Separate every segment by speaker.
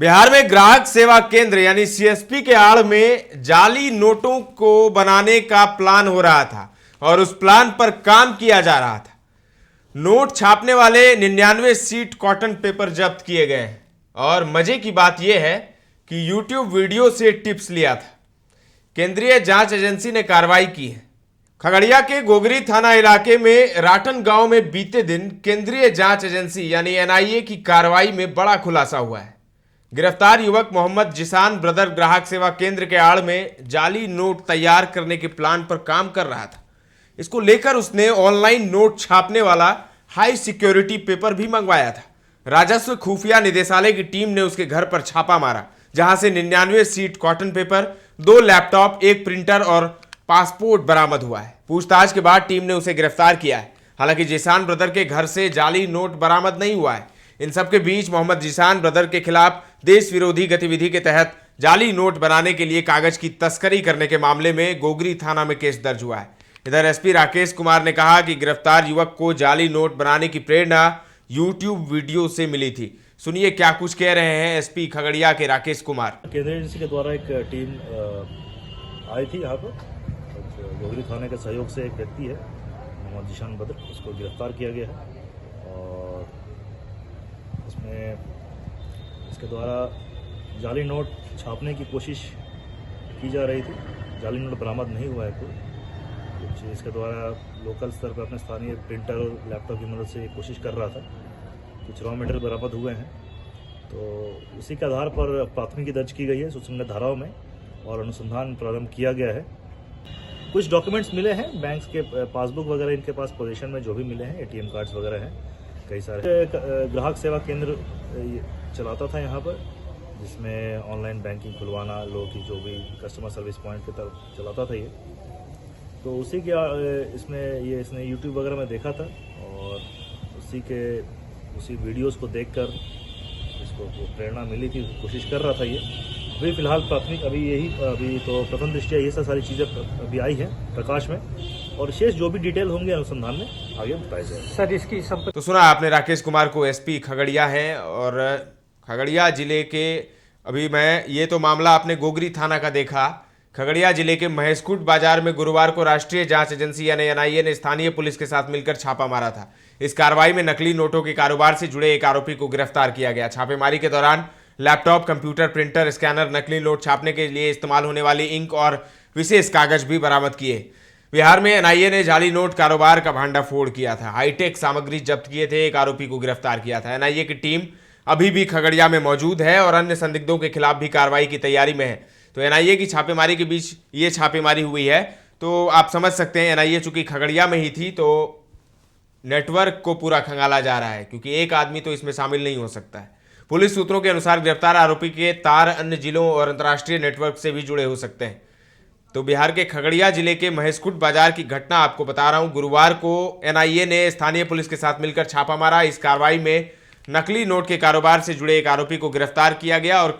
Speaker 1: बिहार में ग्राहक सेवा केंद्र यानी सीएसपी के आड़ में जाली नोटों को बनाने का प्लान हो रहा था और उस प्लान पर काम किया जा रहा था। नोट छापने वाले 99 सीट कॉटन पेपर जब्त किए गए हैं और मजे की बात यह है कि यूट्यूब वीडियो से टिप्स लिया था। केंद्रीय जांच एजेंसी ने कार्रवाई की है। खगड़िया के गोगरी थाना इलाके में राटन गांव में बीते दिन केंद्रीय जांच एजेंसी यानी एनआईए की कार्रवाई में बड़ा खुलासा हुआ है। गिरफ्तार युवक मोहम्मद जिसान ब्रदर ग्राहक सेवा केंद्र के आड़ में जाली नोट तैयार करने के प्लान पर काम कर रहा था। इसको लेकर उसने ऑनलाइन नोट छापने वाला हाई सिक्योरिटी पेपर भी मंगवाया था। राजस्व खुफिया निदेशालय की टीम ने उसके घर पर छापा मारा, जहां से 99 seat cotton paper, 2 laptop, 1 printer और पासपोर्ट बरामद हुआ है। पूछताछ के बाद टीम ने उसे गिरफ्तार किया है। हालांकि जिसान ब्रदर के घर से जाली नोट बरामद नहीं हुआ है। इन सबके बीच मोहम्मद जिसान ब्रदर के खिलाफ देश विरोधी गतिविधि के तहत जाली नोट बनाने के लिए कागज की तस्करी करने के मामले में गोगरी थाना में केस दर्ज हुआ है। इधर एसपी राकेश कुमार ने कहा कि गिरफ्तार युवक को जाली नोट बनाने की प्रेरणा यूट्यूब वीडियो से मिली थी। सुनिए क्या कुछ कह रहे हैं एसपी खगड़िया के राकेश कुमार।
Speaker 2: केंद्रीय एजेंसी के द्वारा एक टीम आई थी यहाँ पर। गोगरी थाने के सहयोग से एक व्यक्ति है मोहम्मद जिसान बदर, उसको गिरफ्तार किया गया है और इसमें इसके द्वारा जाली नोट छापने की कोशिश की जा रही थी। जाली नोट बरामद नहीं हुआ है कोई। कुछ इसके द्वारा लोकल स्तर पर अपने स्थानीय प्रिंटर और लैपटॉप की मदद से कोशिश कर रहा था। कुछ रॉ मटेरियल बरामद हुए हैं, तो उसी के आधार पर प्राथमिकी दर्ज की गई है सुसंगत धाराओं में और अनुसंधान प्रारंभ किया गया है। कुछ डॉक्यूमेंट्स मिले हैं, बैंक्स के पासबुक वगैरह इनके पास पोजीशन में जो भी मिले हैं, एटीएम कार्ड्स वगैरह हैं कई सारे। ग्राहक सेवा केंद्र चलाता था यहाँ पर, जिसमें ऑनलाइन बैंकिंग खुलवाना, लोगों की जो भी कस्टमर सर्विस पॉइंट की तरफ चलाता था ये। तो उसी के इसने यूट्यूब वगैरह में देखा था और उसी वीडियोस को देखकर इसको प्रेरणा मिली थी, कोशिश कर रहा था ये। अभी फिलहाल प्राथमिक अभी तो प्रथम दृष्टिया ये सारी चीज़ें अभी आई हैं प्रकाश में और शेष जो भी डिटेल होंगे अनुसंधान में आगे बताया जाएगा।
Speaker 1: सर इसकी तो सुना आपने राकेश कुमार को, एसपी खगड़िया है और खगड़िया जिले के अभी मैं ये तो मामला आपने गोगरी थाना का देखा। खगड़िया जिले के महेशखुंट बाजार में गुरुवार को राष्ट्रीय जांच एजेंसी यानी एनआईए ने स्थानीय पुलिस के साथ मिलकर छापा मारा था। इस कार्रवाई में नकली नोटों के कारोबार से जुड़े एक आरोपी को गिरफ्तार किया गया। छापेमारी के दौरान लैपटॉप, कंप्यूटर, प्रिंटर, स्कैनर, नकली नोट छापने के लिए इस्तेमाल होने वाली इंक और विशेष कागज भी बरामद किए। बिहार में एनआईए ने जाली नोट कारोबार का भांडाफोड़ किया था। हाईटेक सामग्री जब्त किए थे, एक आरोपी को गिरफ्तार किया था। एनआईए की टीम अभी भी खगड़िया में मौजूद है और अन्य संदिग्धों के खिलाफ भी कार्रवाई की तैयारी में है। तो एनआईए की छापेमारी के बीच ये छापेमारी हुई है, तो आप समझ सकते हैं एनआईए चूंकि खगड़िया में ही थी तो नेटवर्क को पूरा खंगाला जा रहा है, क्योंकि एक आदमी तो इसमें शामिल नहीं हो सकता है। पुलिस सूत्रों के अनुसार गिरफ्तार आरोपी के तार अन्य जिलों और अंतर्राष्ट्रीय नेटवर्क से भी जुड़े हो सकते हैं। तो बिहार के खगड़िया जिले के महेशखुंट बाजार की घटना आपको बता रहा हूं। गुरुवार को एनआईए ने स्थानीय पुलिस के साथ मिलकर छापा मारा। इस कार्रवाई में नकली नोट के कारोबार से जुड़े एक आरोपी को गिरफ्तार किया गया और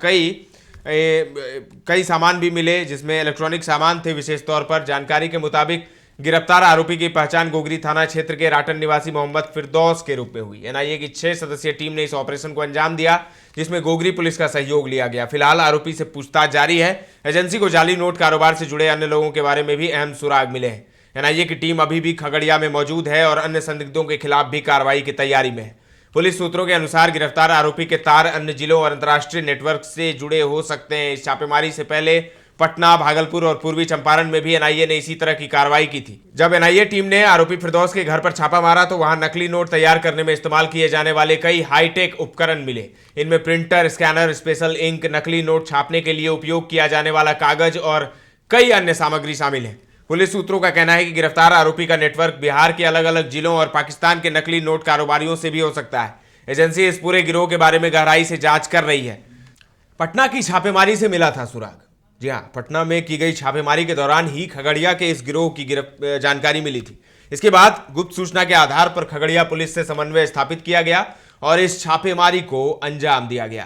Speaker 1: कई सामान भी मिले, जिसमें इलेक्ट्रॉनिक सामान थे। विशेष तौर पर जानकारी के मुताबिक गिरफ्तार आरोपी की पहचान गोगरी थाना क्षेत्र के राटन निवासी मोहम्मद फिरदौस के रूप में हुई। एनआईए की 6 सदस्यीय टीम ने इस ऑपरेशन को अंजाम दिया, जिसमें गोगरी पुलिस का सहयोग लिया गया। फिलहाल आरोपी से पूछताछ जारी है। एजेंसी को जाली नोट कारोबार से जुड़े अन्य लोगों के बारे में भी अहम सुराग मिले हैं। एनआईए की टीम अभी भी खगड़िया में मौजूद है और अन्य संदिग्धों के खिलाफ भी कार्रवाई की तैयारी में है। पुलिस सूत्रों के अनुसार गिरफ्तार आरोपी के तार अन्य जिलों और अंतर्राष्ट्रीय नेटवर्क से जुड़े हो सकते हैं। इस छापेमारी से पहले पटना, भागलपुर और पूर्वी चंपारण में भी एनआईए ने इसी तरह की कार्रवाई की थी। जब एनआईए टीम ने आरोपी फिरदौस के घर पर छापा मारा तो वहां नकली नोट तैयार करने में इस्तेमाल किए जाने वाले कई हाईटेक उपकरण मिले। इनमें प्रिंटर, स्कैनर, स्पेशल इंक, नकली नोट छापने के लिए उपयोग किया जाने वाला कागज और कई अन्य सामग्री शामिल है। पुलिस सूत्रों का कहना है कि गिरफ्तार आरोपी का नेटवर्क बिहार के अलग अलग जिलों और पाकिस्तान के नकली नोट कारोबारियों से भी हो सकता है। एजेंसी इस पूरे गिरोह के बारे में गहराई से जांच कर रही है। पटना की छापेमारी से मिला था सुराग। जी हां, पटना में की गई छापेमारी के दौरान ही खगड़िया के इस गिरोह की जानकारी मिली थी। इसके बाद गुप्त सूचना के आधार पर खगड़िया पुलिस से समन्वय स्थापित किया गया और इस छापेमारी को अंजाम दिया गया।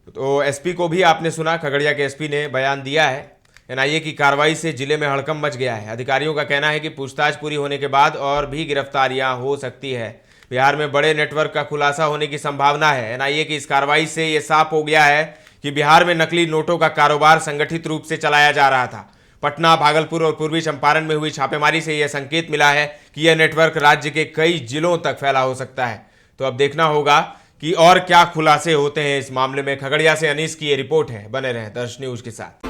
Speaker 1: तो एसपी को भी आपने सुना, खगड़िया के एसपी ने बयान दिया है। एनआईए की कार्रवाई से जिले में हड़कंप मच गया है। अधिकारियों का कहना है कि पूछताछ पूरी होने के बाद और भी गिरफ्तारियां हो सकती है। बिहार में बड़े नेटवर्क का खुलासा होने की संभावना है। एनआईए की इस कार्रवाई से यह साफ हो गया है कि बिहार में नकली नोटों का कारोबार संगठित रूप से चलाया जा रहा था। पटना, भागलपुर और पूर्वी चंपारण में हुई छापेमारी से यह संकेत मिला है कि यह नेटवर्क राज्य के कई जिलों तक फैला हो सकता है। तो अब देखना होगा कि और क्या खुलासे होते हैं इस मामले में। खगड़िया से अनीस की ये रिपोर्ट है। बने रहें दर्श न्यूज के साथ।